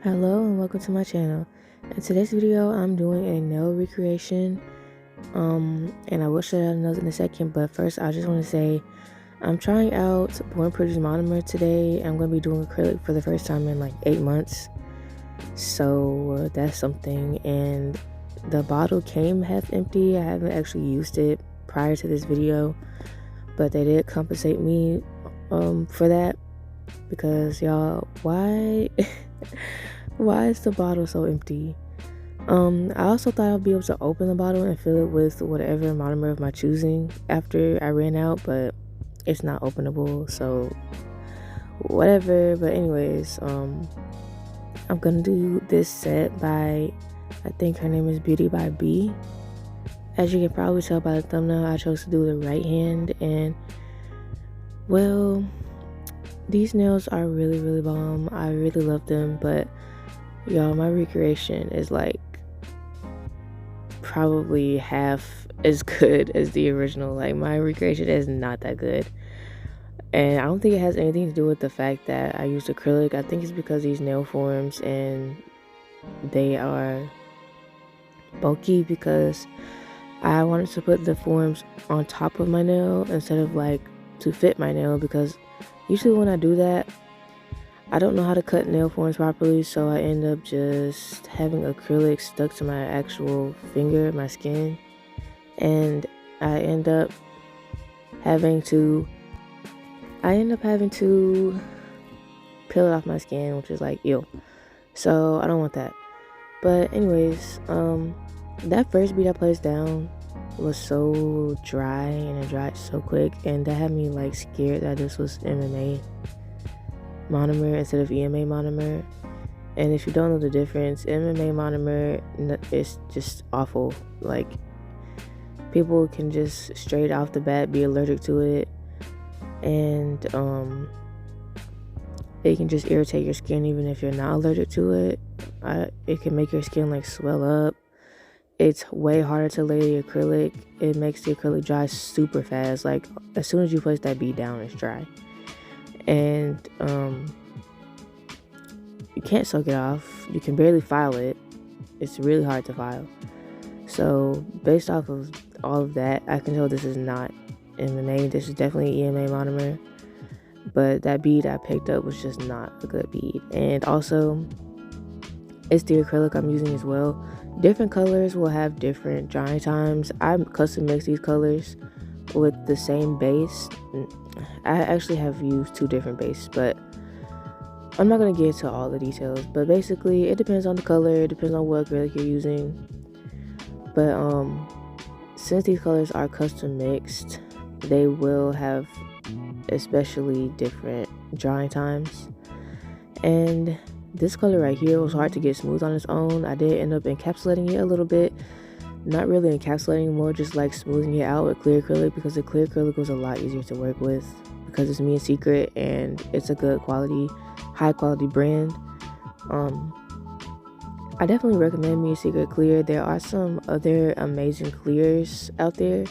Hello and welcome to my channel. In today's video, I'm doing a nail recreation. And I will show you how the nails in a second, but first I just want to say I'm trying out Born Produce monomer today. I'm going to be doing acrylic for the first time in like 8 months. So that's something. And the bottle came half empty. I haven't actually used it prior to this video, but they did compensate me for that because y'all, why why is the bottle so empty? I also thought I'd be able to open the bottle and fill it with whatever monomer of my choosing after I ran out, but it's not openable, so whatever. But anyways, I'm gonna do this set by, I think her name is Beauty by B. As you can probably tell by the thumbnail, I chose to do the right hand, and well, these nails are really bomb. I really love them, but y'all, my recreation is like probably half as good as the original. Like, my recreation is not that good, and I don't think it has anything to do with the fact that I used acrylic. I think it's because these nail forms and they are bulky, because I wanted to put the forms on top of my nail instead of like to fit my nail, because usually when I do that, I don't know how to cut nail forms properly, so I end up just having acrylic stuck to my actual finger, my skin, and I end up having to peel it off my skin, which is like ew. So I don't want that. But anyways, that first beat I placed down was so dry, and it dried so quick, and that had me like scared that this was MMA monomer instead of EMA monomer. And if you don't know the difference, MMA monomer is just awful. Like, people can just straight off the bat be allergic to it, and it can just irritate your skin even if you're not allergic to it. It can make your skin like swell up. It's way harder to lay the acrylic. It makes the acrylic dry super fast. Like, as soon as you place that bead down, it's dry. And you can't soak it off. You can barely file it. It's really hard to file. So based off of all of that, I can tell this is not MMA. This is definitely EMA monomer. But that bead I picked up was just not a good bead. And also, it's the acrylic I'm using as well. Different colors will have different drying times. I custom mix these colors with the same base. I actually have used 2 different bases, but I'm not going to get into all the details. But basically, it depends on the color, it depends on what acrylic you're using. But since these colors are custom mixed, they will have especially different drying times. And this color right here was hard to get smooth on its own. I did end up encapsulating it a little bit. Not really encapsulating, more just like smoothing it out with clear acrylic, because the clear acrylic was a lot easier to work with because it's Me Secret and it's a good quality, high quality brand. I definitely recommend Me Secret Clear. There are some other amazing clears out there,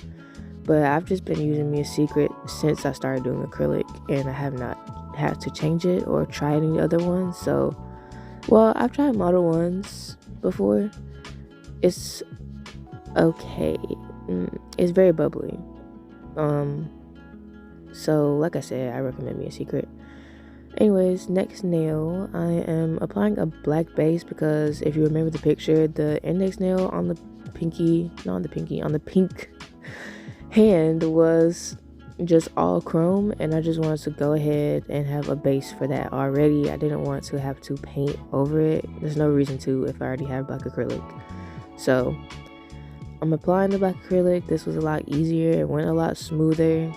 but I've just been using Me Secret since I started doing acrylic, and I have not had to change it or try any other ones. So, well, I've tried model ones before. It's okay. It's very bubbly. So like I said, I recommend Me Secret. Anyways, next nail, I am applying a black base because if you remember the picture, the index nail on the on the pink hand was just all chrome, and I just wanted to go ahead and have a base for that already. I didn't want to have to paint over it. There's no reason to if I already have black acrylic. So I'm applying the black acrylic. This was a lot easier. It went a lot smoother.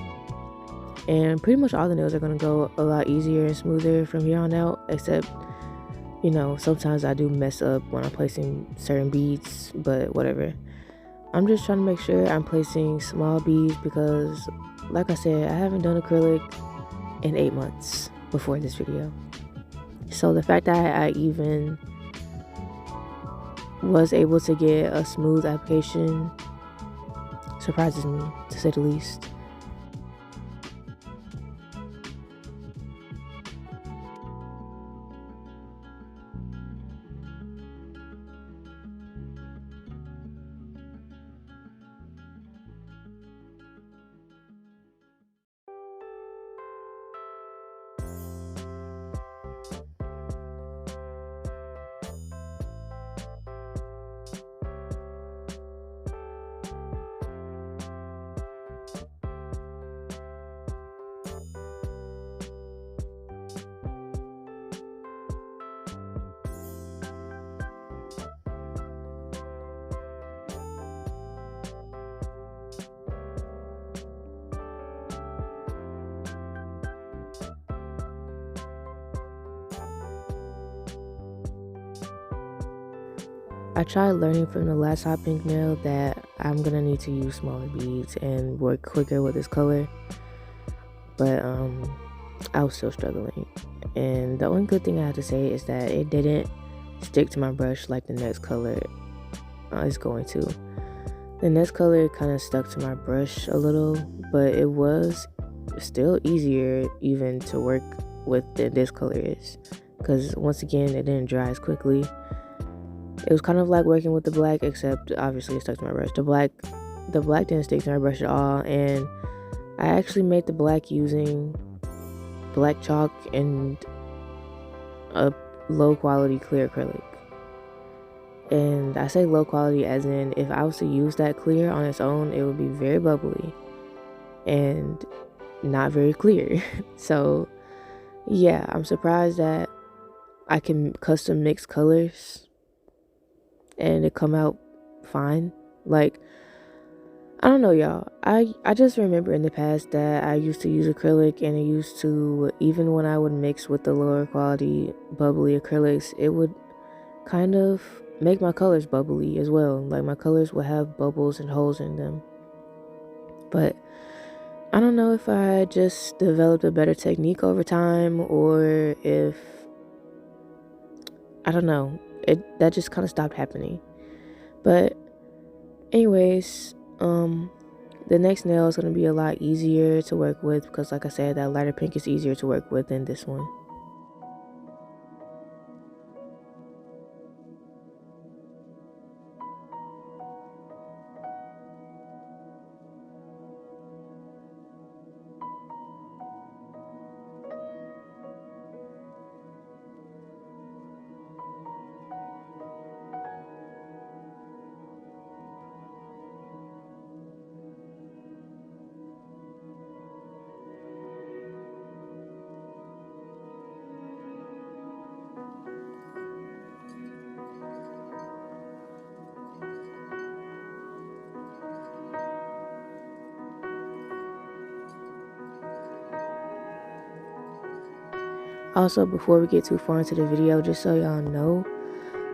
And pretty much all the nails are going to go a lot easier and smoother from here on out, except, you know, sometimes I do mess up when I'm placing certain beads, but whatever. I'm just trying to make sure I'm placing small beads because, like I said, I haven't done acrylic in 8 months before this video. So the fact that I even was able to get a smooth application surprises me, to say the least. I tried learning from the last hot pink nail that I'm gonna need to use smaller beads and work quicker with this color, but I was still struggling. And the only good thing I have to say is that it didn't stick to my brush like the next color is going to. The next color kind of stuck to my brush a little, but it was still easier even to work with than this color is, because once again it didn't dry as quickly. It was kind of like working with the black, except obviously it stuck to my brush. The black didn't stick to my brush at all, and I actually made the black using black chalk and a low quality clear acrylic. And I say low quality as in, if I was to use that clear on its own, it would be very bubbly and not very clear. So yeah, I'm surprised that I can custom mix colors and it come out fine. Like, I don't know, y'all. I just remember in the past that I used to use acrylic, and it used to, even when I would mix with the lower quality bubbly acrylics, it would kind of make my colors bubbly as well. Like, my colors would have bubbles and holes in them. But I don't know if I just developed a better technique over time, or if, I don't know, that just kind of stopped happening. But anyways, the next nail is going to be a lot easier to work with, because like I said, that lighter pink is easier to work with than this one. Also, before we get too far into the video, just so y'all know,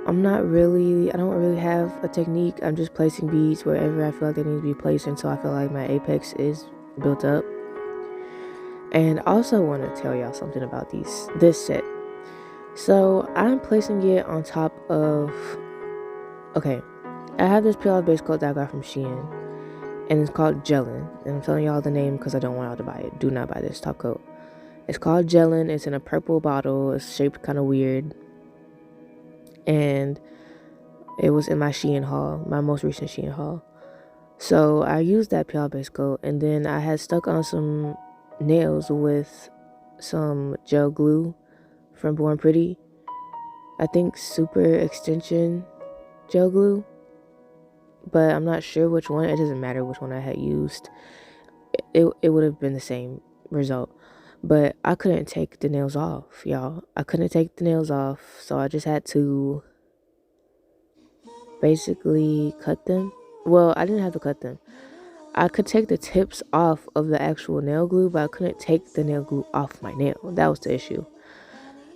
I don't really have a technique. I'm just placing beads wherever I feel like they need to be placed until I feel like my apex is built up. And I also want to tell y'all something about this set. So I'm placing it on top of, okay, I have this peel off base coat that I got from Shein, and it's called Gelin. And I'm telling y'all the name because I don't want y'all to buy it. Do not buy this top coat. It's called Gelin. It's in a purple bottle. It's shaped kind of weird. And it was in my Shein haul, my most recent Shein haul. So I used that peel base coat, and then I had stuck on some nails with some gel glue from Born Pretty. I think Super Extension gel glue, but I'm not sure which one. It doesn't matter which one I had used. It would have been the same result. But I couldn't take the nails off, y'all. I couldn't take the nails off, so I just had to basically cut them. Well, I didn't have to cut them. I could take the tips off of the actual nail glue, but I couldn't take the nail glue off my nail. That was the issue.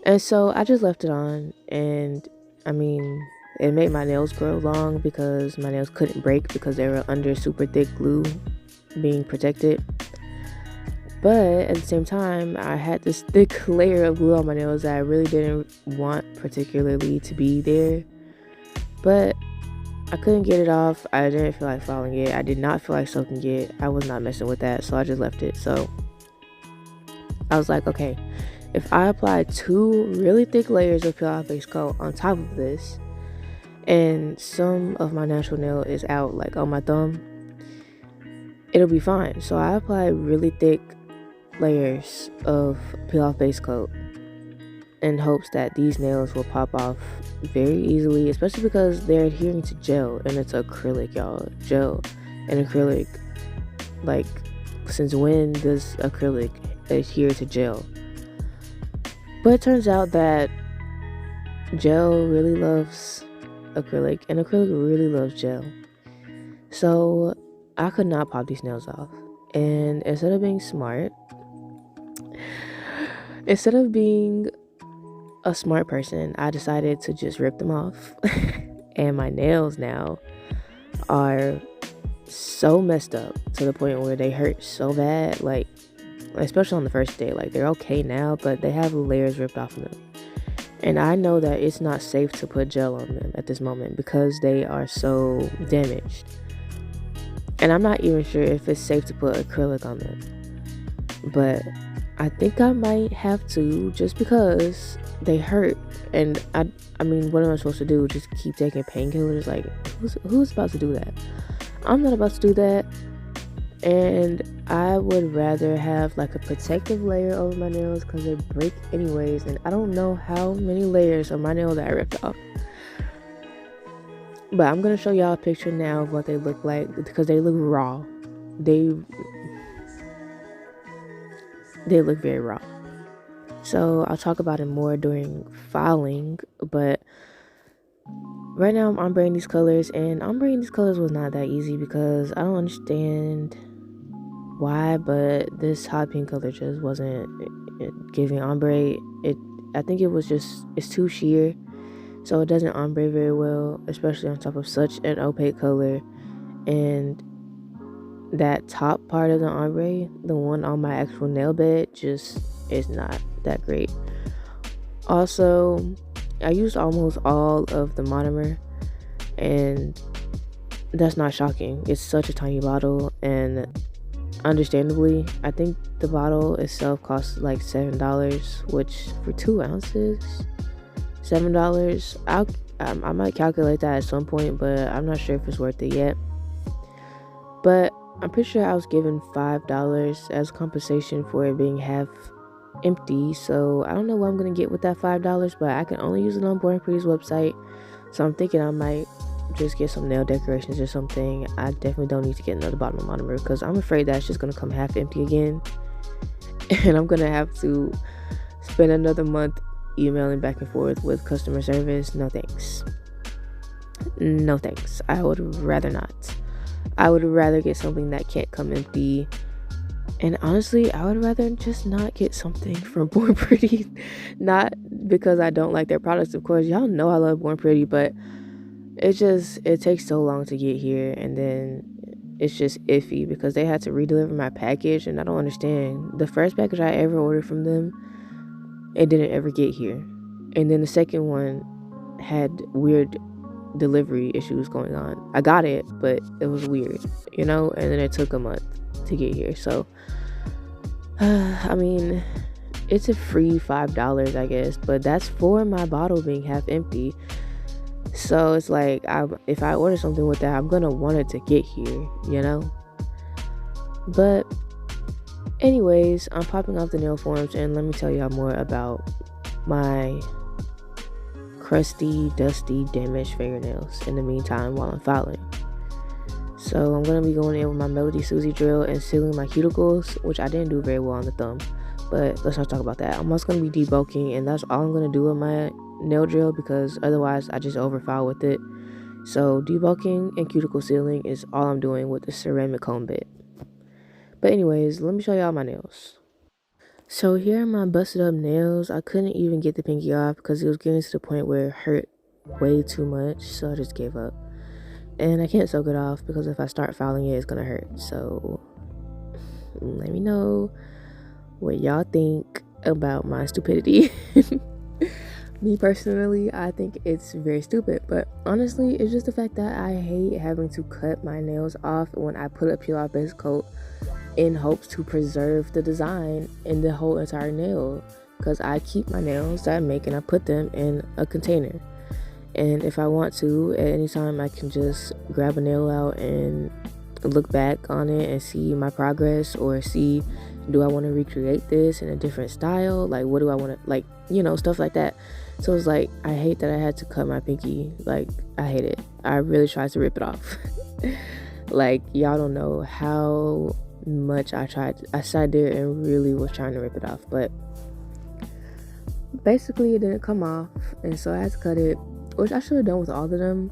And so I just left it on, and I mean, it made my nails grow long because my nails couldn't break because they were under super thick glue being protected. But at the same time, I had this thick layer of glue on my nails that I really didn't want particularly to be there. But I couldn't get it off. I didn't feel like filing it. I did not feel like soaking it. I was not messing with that, so I just left it. So I was like, okay, if I apply 2 really thick layers of peel off base coat on top of this, and some of my natural nail is out, like on my thumb, it'll be fine. So I applied really thick layers of peel off base coat in hopes that these nails will pop off very easily, especially because they're adhering to gel, and it's acrylic, y'all. Gel and acrylic, like, since when does acrylic adhere to gel? But it turns out that gel really loves acrylic, and acrylic really loves gel. So I could not pop these nails off, and instead of being a smart person, I decided to just rip them off And my nails now are so messed up to the point where they hurt so bad, like especially on the first day. Like they're okay now, but they have layers ripped off of them. And I know that it's not safe to put gel on them at this moment because they are so damaged. And I'm not even sure if it's safe to put acrylic on them. But I think I might have to, just because they hurt. And I mean, what am I supposed to do? Just keep taking painkillers? Like, who's about to do that? I'm not about to do that. And I would rather have like a protective layer over my nails because they break anyways. And I don't know how many layers of my nail that I ripped off. But I'm going to show y'all a picture now of what they look like because they look raw. They look very raw. So I'll talk about it more during filing. But right now I'm ombreing these colors. And ombreing these colors was not that easy because I don't understand why, but this hot pink color just wasn't giving ombre. I think it was just, it's too sheer, so it doesn't ombre very well, especially on top of such an opaque color. And that top part of the ombre, the one on my actual nail bed, just is not that great. Also, I used almost all of the monomer, and that's not shocking. It's such a tiny bottle, and understandably, I think the bottle itself costs like $7, which for 2 ounces, $7. I might calculate that at some point, but I'm not sure if it's worth it yet. But I'm pretty sure I was given $5 as compensation for it being half empty. So I don't know what I'm gonna get with that $5, but I can only use it on Born Pretty's website. So I'm thinking I might just get some nail decorations or something. I definitely don't need to get another bottle of monomer because I'm afraid that's just gonna come half empty again, and I'm gonna have to spend another month emailing back and forth with customer service. No thanks. I would rather not. I would rather get something that can't come empty. And honestly, I would rather just not get something from Born Pretty. Not because I don't like their products, of course. Y'all know I love Born Pretty, but it takes so long to get here, and then it's just iffy because they had to redeliver my package, and I don't understand. The first package I ever ordered from them, it didn't ever get here. And then the second one had weird delivery issues going on. I got it, but it was weird, and then it took a month to get here. So I mean, it's a free $5, I guess, but that's for my bottle being half empty. So it's like, if I order something with that, I'm gonna want it to get here, But anyways, I'm popping off the nail forms, and let me tell y'all more about my crusty, dusty, damaged fingernails in the meantime while I'm filing. So I'm going to be going in with my Melody Susie drill and sealing my cuticles, which I didn't do very well on the thumb, but let's not talk about that. I'm also going to be debulking, and that's all I'm going to do with my nail drill because otherwise I just overfile with it. So debulking and cuticle sealing is all I'm doing with the ceramic comb bit. But anyways, let me show y'all my nails. So here are my busted up nails. I couldn't even get the pinky off because it was getting to the point where it hurt way too much, so I just gave up. And I can't soak it off because if I start filing it, it's gonna hurt. So let me know what y'all think about my stupidity. Me personally, I think it's very stupid, but honestly, it's just the fact that I hate having to cut my nails off when I put a peel off base coat in hopes to preserve the design in the whole entire nail, because I keep my nails that I make and I put them in a container. And if I want to, at any time, I can just grab a nail out and look back on it and see my progress, or see, do I want to recreate this in a different style? Like, what do I want to, like, stuff like that. So it's like, I hate that I had to cut my pinky. Like, I hate it. I really tried to rip it off. Like, y'all don't know how much I tried. I sat there and really was trying to rip it off. But basically, it didn't come off. And so I had to cut it, which I should have done with all of them,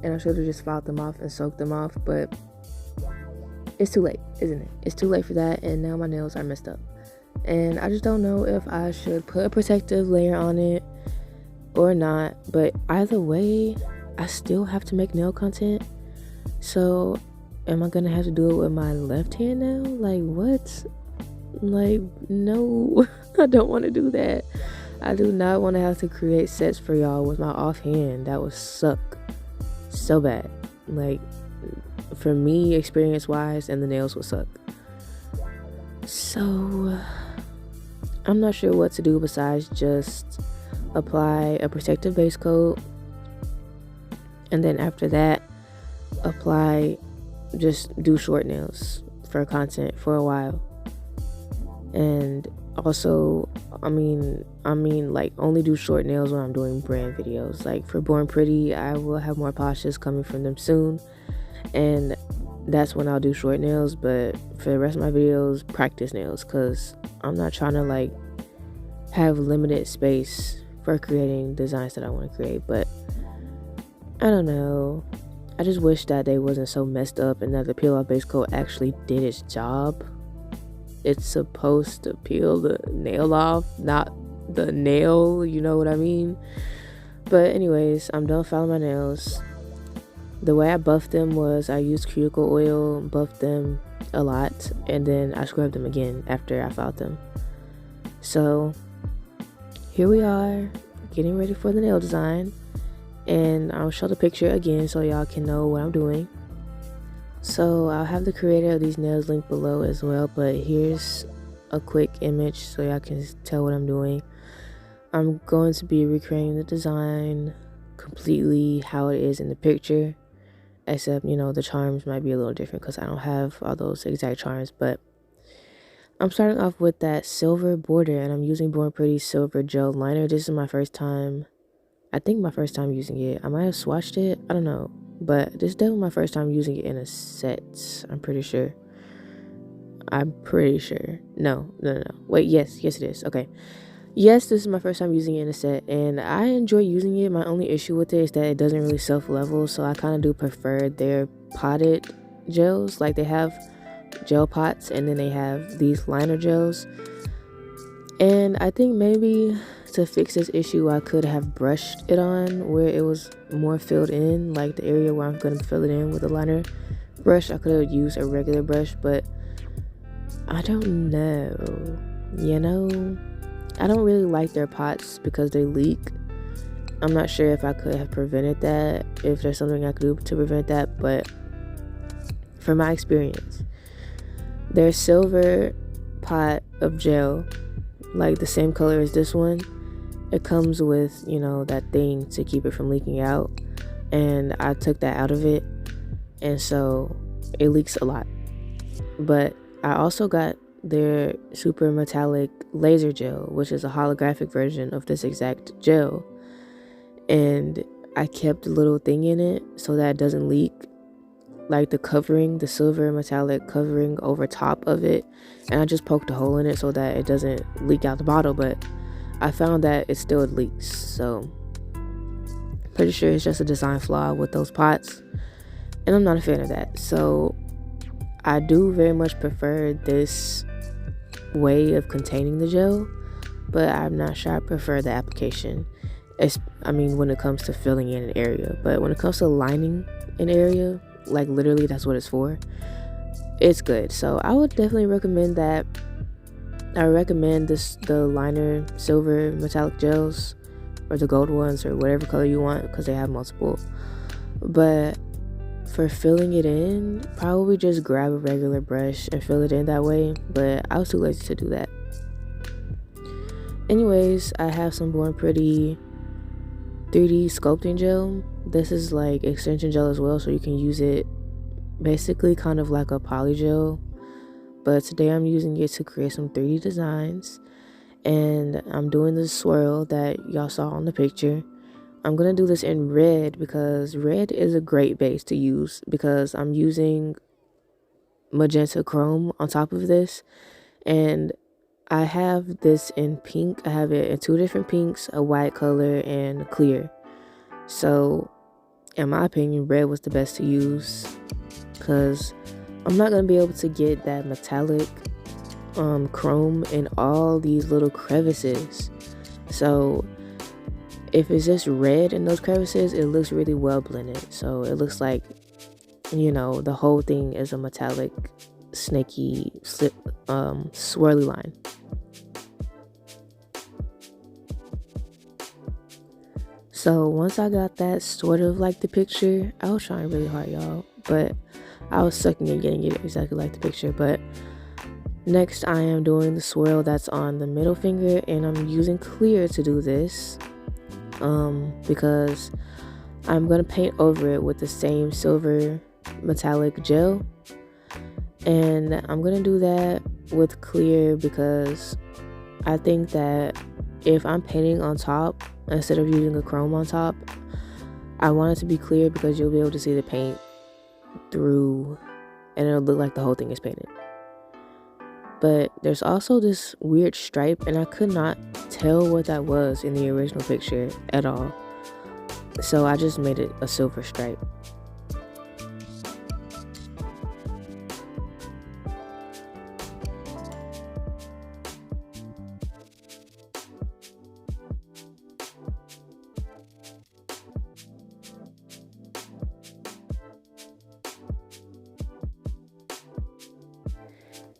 and I should have just filed them off and soaked them off, but it's too late, isn't it? It's too late for that, and now my nails are messed up. And I just don't know if I should put a protective layer on it or not, but either way, I still have to make nail content. So am I gonna have to do it with my left hand now? Like, what? Like, no. I don't want to do that. I do not want to have to create sets for y'all with my offhand. That would suck so bad. Like, for me, experience wise, and the nails would suck. So I'm not sure what to do besides just apply a protective base coat, and then after that just do short nails for content for a while. And also, I mean like only do short nails when I'm doing brand videos. Like for Born Pretty, I will have more polishes coming from them soon, and that's when I'll do short nails. But for the rest of my videos, practice nails, because I'm not trying to like have limited space for creating designs that I want to create. But I don't know, I just wish that they wasn't so messed up and that the peel off base coat actually did its job. It's supposed to peel the nail off, not the nail, you know what I mean? But anyways, I'm done filing my nails. The way I buffed them was I used cuticle oil, buffed them a lot, and then I scrubbed them again after I filed them. So here we are, getting ready for the nail design, and I'll show the picture again so y'all can know what I'm doing. So I'll have the creator of these nails linked below as well, but here's a quick image so y'all can tell what I'm doing. I'm going to be recreating the design completely how it is in the picture, except, you know, the charms might be a little different because I don't have all those exact charms. But I'm starting off with that silver border, and I'm using Born Pretty silver gel liner. This is my first time, I think my first time using it. I might have swatched it, I don't know, but this is definitely my first time using it in a set. I'm pretty sure. No. Wait, yes it is. Okay. Yes, this is my first time using it in a set, and I enjoy using it. My only issue with it is that it doesn't really self-level, so I kind of do prefer their potted gels. Like, they have gel pots, and then they have these liner gels. And I think maybe to fix this issue, I could have brushed it on where it was more filled in, like the area where I'm going to fill it in with a liner brush. I could have used a regular brush, but I don't know, you know? I don't really like their pots because they leak. I'm not sure if I could have prevented that, if there's something I could do to prevent that, but from my experience, their silver pot of gel, like the same color as this one, it comes with, you know, that thing to keep it from leaking out, and I took that out of it, and so it leaks a lot. But I also got their super metallic laser gel, which is a holographic version of this exact gel, and I kept a little thing in it so that it doesn't leak, like the covering, the silver metallic covering over top of it, and I just poked a hole in it so that it doesn't leak out the bottle. But I found that it still leaks, so pretty sure it's just a design flaw with those pots, and I'm not a fan of that. So I do very much prefer this way of containing the gel, but I'm not sure I prefer the application. When it comes to filling in an area, but when it comes to lining an area, like literally that's what it's for, it's good. So I would definitely recommend that. I recommend the liner silver metallic gels, or the gold ones, or whatever color you want, because they have multiple. But for filling it in, probably just grab a regular brush and fill it in that way, but I was too lazy to do that. Anyways, I have some Born Pretty 3D sculpting gel. This is like extension gel as well, so you can use it basically kind of like a poly gel, but today I'm using it to create some 3D designs, and I'm doing the swirl that y'all saw on the picture. I'm gonna do this in red because red is a great base to use, because I'm using magenta chrome on top of this, and I have this in pink. I have it in two different pinks, a white color and clear. So in my opinion, red was the best to use, because I'm not gonna be able to get that metallic chrome in all these little crevices. So if it's just red in those crevices, it looks really well blended. So it looks like, you know, the whole thing is a metallic, snaky, swirly line. So once I got that sort of like the picture, I was trying really hard, y'all, but I was sucking at getting it exactly like the picture. But next I am doing the swirl that's on the middle finger, and I'm using clear to do this because I'm gonna paint over it with the same silver metallic gel, and I'm gonna do that with clear because I think that if I'm painting on top instead of using a chrome on top, I want it to be clear because you'll be able to see the paint through and it'll look like the whole thing is painted. But there's also this weird stripe, and I could not tell what that was in the original picture at all, so I just made it a silver stripe.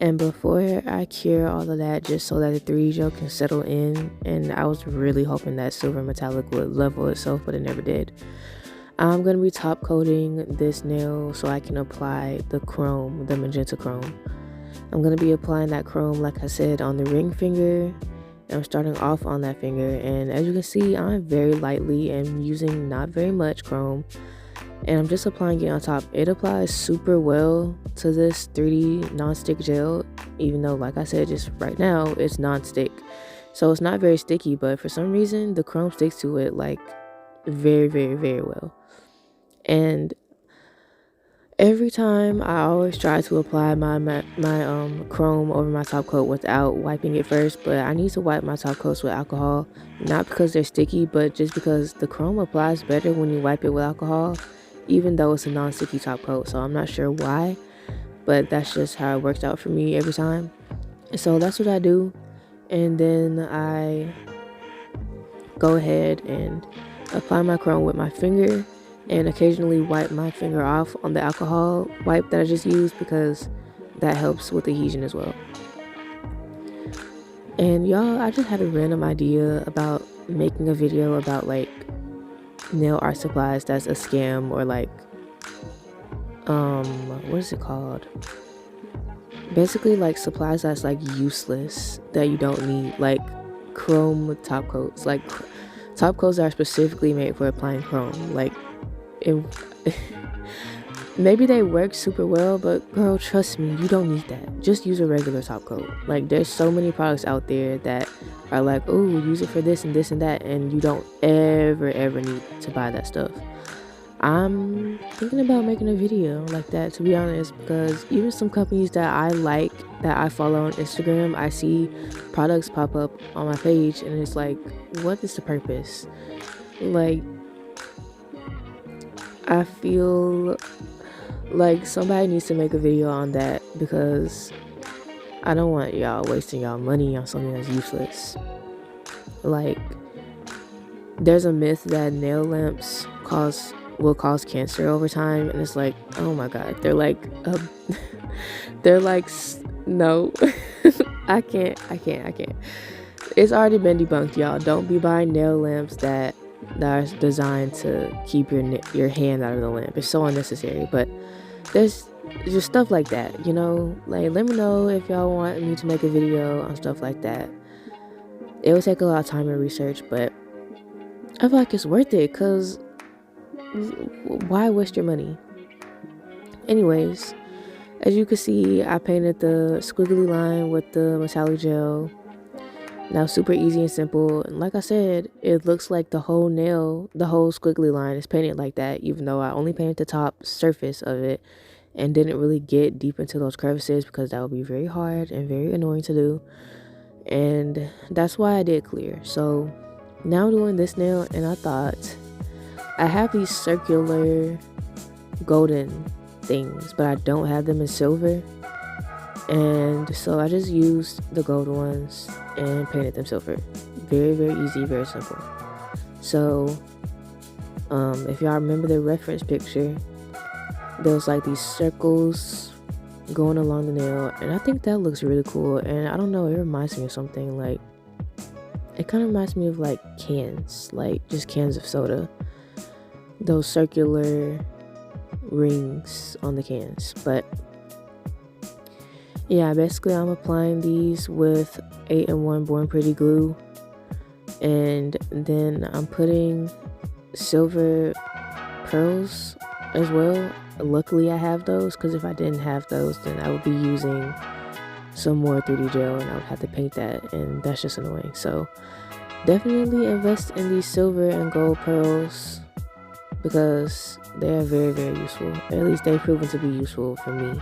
And before I cure all of that, just so that the 3D gel can settle in, and I was really hoping that silver metallic would level itself, but it never did. I'm going to be top coating this nail so I can apply the chrome, the magenta chrome. I'm going to be applying that chrome, like I said, on the ring finger. I'm starting off on that finger, and as you can see, I'm very lightly and using not very much chrome. And I'm just applying it on top. It applies super well to this 3D non-stick gel, even though, like I said, just right now it's non-stick, so it's not very sticky, but for some reason the chrome sticks to it like very, very, very well. And every time I always try to apply my chrome over my top coat without wiping it first, but I need to wipe my top coats with alcohol, not because they're sticky, but just because the chrome applies better when you wipe it with alcohol, even though it's a non-sticky top coat. So I'm not sure why, but that's just how it works out for me every time. So that's what I do, and then I go ahead and apply my chrome with my finger, and occasionally wipe my finger off on the alcohol wipe that I just used because that helps with adhesion as well. And y'all, I just had a random idea about making a video about like nail art supplies that's a scam, or like what is it called, basically like supplies that's like useless that you don't need, like chrome top coats, like top coats that are specifically made for applying chrome. Like maybe they work super well, but girl, trust me, you don't need that. Just use a regular top coat. Like there's so many products out there that are like, oh, use it for this and this and that, and you don't ever need to buy that stuff. I'm thinking about making a video like that, to be honest, because even some companies that I like, that I follow on Instagram, I see products pop up on my page, and it's like, what is the purpose? Like, I feel like somebody needs to make a video on that, because I don't want y'all wasting y'all money on something that's useless. Like, there's a myth that nail lamps will cause cancer over time, and it's like, oh my god, they're like no. I can't. It's already been debunked, y'all. Don't be buying nail lamps that are designed to keep your hand out of the lamp. It's so unnecessary. But there's just stuff like that, you know. Like, let me know if y'all want me to make a video on stuff like that. It will take a lot of time and research, but I feel like it's worth it, because why waste your money? Anyways, as you can see, I painted the squiggly line with the metallic gel. Now, super easy and simple, and like I said, it looks like the whole nail, the whole squiggly line is painted like that, even though I only painted the top surface of it and didn't really get deep into those crevices, because that would be very hard and very annoying to do, and that's why I did clear. So now I'm doing this nail, and I thought, I have these circular golden things, but I don't have them in silver, and so I just used the gold ones and painted them silver. Very, very easy, very simple. So if y'all remember the reference picture, there was like these circles going along the nail, and I think that looks really cool. And I don't know, it reminds me of something. Like, it kind of reminds me of like cans, like just cans of soda, those circular rings on the cans. But yeah, basically I'm applying these with 8-in-1 Born Pretty glue, and then I'm putting silver pearls as well. Luckily I have those, because if I didn't have those, then I would be using some more 3D gel and I would have to paint that, and that's just annoying. So definitely invest in these silver and gold pearls, because they are very, very useful. At least they've proven to be useful for me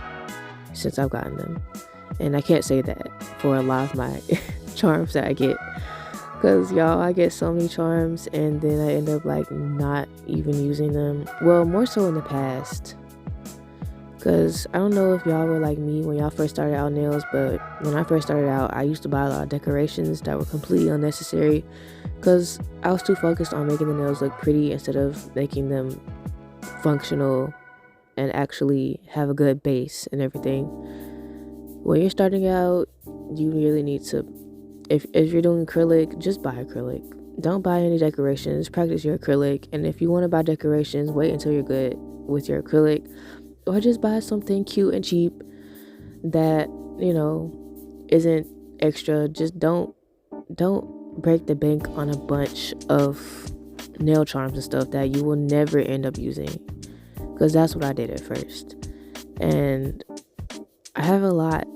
since I've gotten them. And I can't say that for a lot of my charms that I get, because y'all, I get so many charms and then I end up like not even using them. Well, more so in the past, because I don't know if y'all were like me when y'all first started out nails, but when I first started out, I used to buy a lot of decorations that were completely unnecessary, because I was too focused on making the nails look pretty instead of making them functional and actually have a good base and everything. When you're starting out, you really need to, if you're doing acrylic, just buy acrylic. Don't buy any decorations. Practice your acrylic. And if you want to buy decorations, wait until you're good with your acrylic, or just buy something cute and cheap that, you know, isn't extra. Just don't break the bank on a bunch of nail charms and stuff that you will never end up using, because that's what I did at first. And I have a lot.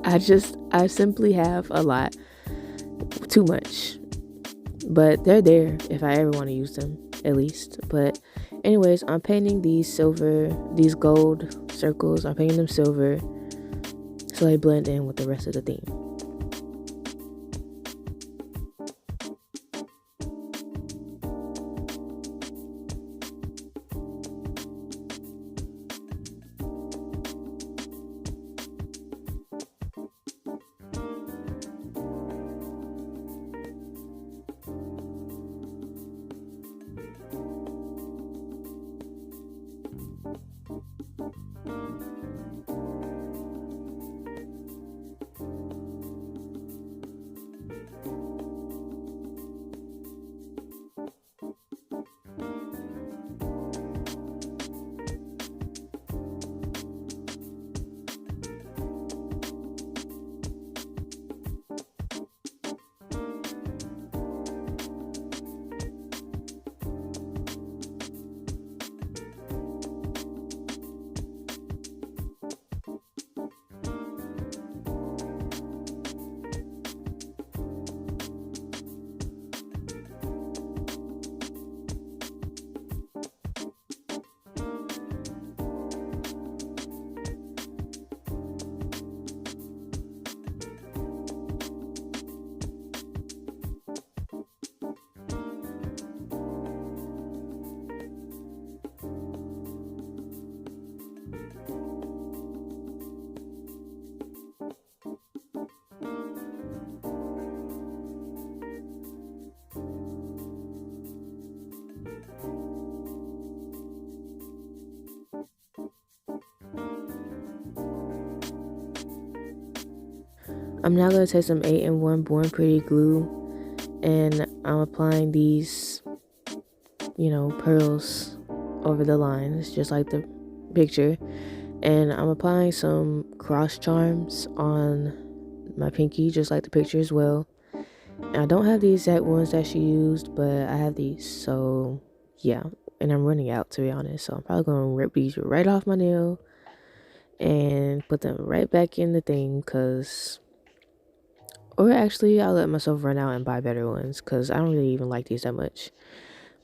I simply have a lot. Too much. But they're there if I ever want to use them, at least. But anyways, I'm painting these gold circles. I'm painting them silver so they blend in with the rest of the theme. I'm now going to take some 8-in-1 Born Pretty glue, and I'm applying these, pearls over the lines, just like the picture. And I'm applying some cross charms on my pinky, just like the picture as well. And I don't have the exact ones that she used, but I have these. So yeah, and I'm running out, to be honest. So I'm probably going to rip these right off my nail and put them right back in the thing, or actually I'll let myself run out and buy better ones, because I don't really even like these that much.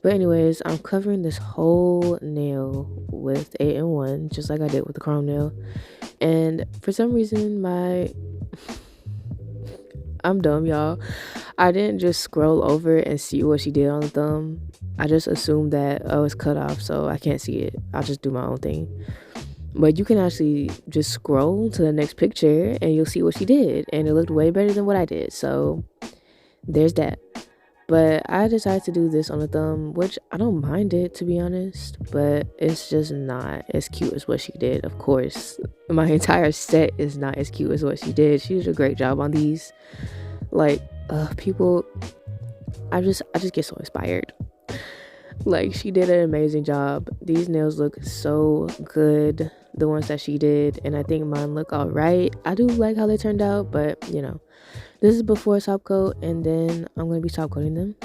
But anyways, I'm covering this whole nail with 8-in-1, just like I did with the chrome nail. And for some reason, I'm dumb, y'all. I didn't just scroll over and see what she did on the thumb. I just assumed that, it's cut off, so I can't see it. I'll just do my own thing. But you can actually just scroll to the next picture and you'll see what she did. And it looked way better than what I did. So there's that. But I decided to do this on the thumb, which I don't mind it, to be honest, but it's just not as cute as what she did. Of course, my entire set is not as cute as what she did. She did a great job on these. Like, people, I just get so inspired. Like, she did an amazing job. These nails look so good, the ones that she did, and I think mine look all right. I do like how they turned out, but this is before top coat, and then I'm going to be top coating them.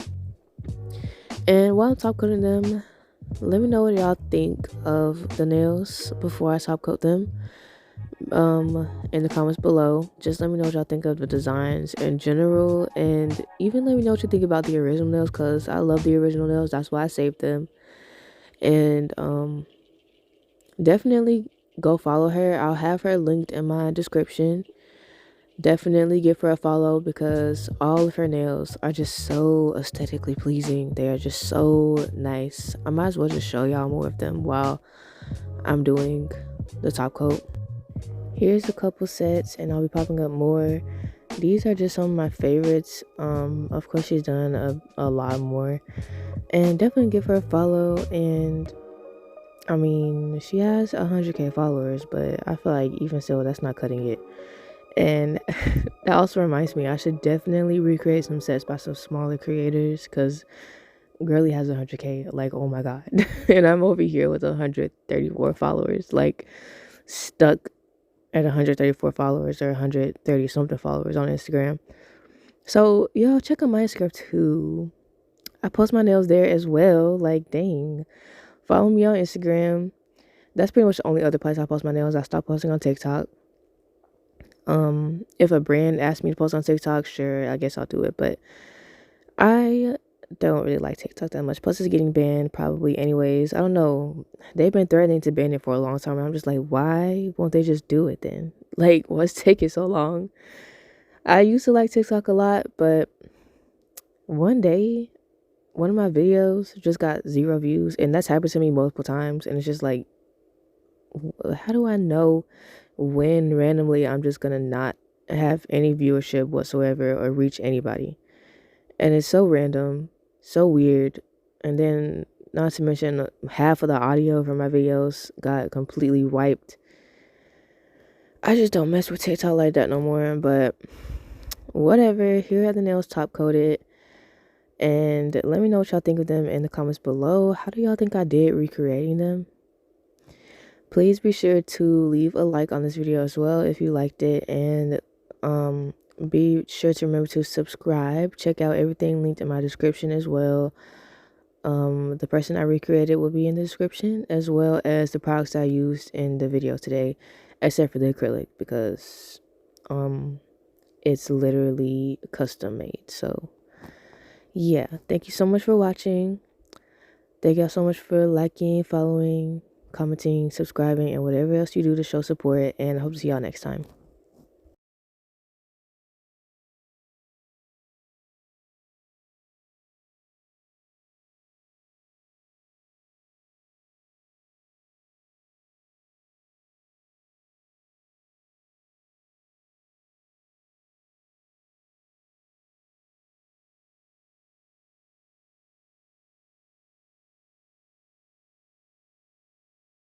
And while I'm top coating them, let me know what y'all think of the nails before I top coat them in the comments below. Just let me know what y'all think of the designs in general, and even let me know what you think about the original nails, because I love the original nails. That's why I saved them. And definitely go follow her. I'll have her linked in my description. Definitely give her a follow, because all of her nails are just so aesthetically pleasing. They are just so nice. I might as well just show y'all more of them while I'm doing the top coat. Here's a couple sets, and I'll be popping up more. These are just some of my favorites. Of course, she's done a lot more, and definitely give her a follow. And I mean, she has 100k followers, but I feel like even still, that's not cutting it. And that also reminds me, I should definitely recreate some sets by some smaller creators, because girly has 100k. Like, oh my god. And I'm over here with 134 followers, like stuck at 134 followers or 130 something followers on Instagram. So yo, check out my Instagram too. I post my nails there as well. Like, dang, follow me on Instagram. That's pretty much the only other place I post my nails. I stopped posting on TikTok. If a brand asks me to post on TikTok, sure, I guess I'll do it, but I don't really like TikTok that much. Plus, it's getting banned probably anyways. I don't know. They've been threatening to ban it for a long time, and I'm just like, why won't they just do it then? Like, what's taking so long? I used to like TikTok a lot, but one day, one of my videos just got 0 views, and that's happened to me multiple times, and it's just like, how do I know when randomly I'm just gonna not have any viewership whatsoever or reach anybody? And it's so random, so weird. And then, not to mention, half of the audio from my videos got completely wiped. I just don't mess with TikTok like that no more, but whatever. Here are the nails top coated, and let me know what y'all think of them in the comments below. How do y'all think I did recreating them? Please be sure to leave a like on this video as well if you liked it, and be sure to remember to subscribe. Check out everything linked in my description as well. The person I recreated will be in the description, as well as the products I used in the video today, except for the acrylic, because it's literally custom made. So yeah, thank you so much for watching. Thank y'all so much for liking, following, commenting, subscribing, and whatever else you do to show support, and I hope to see y'all next time.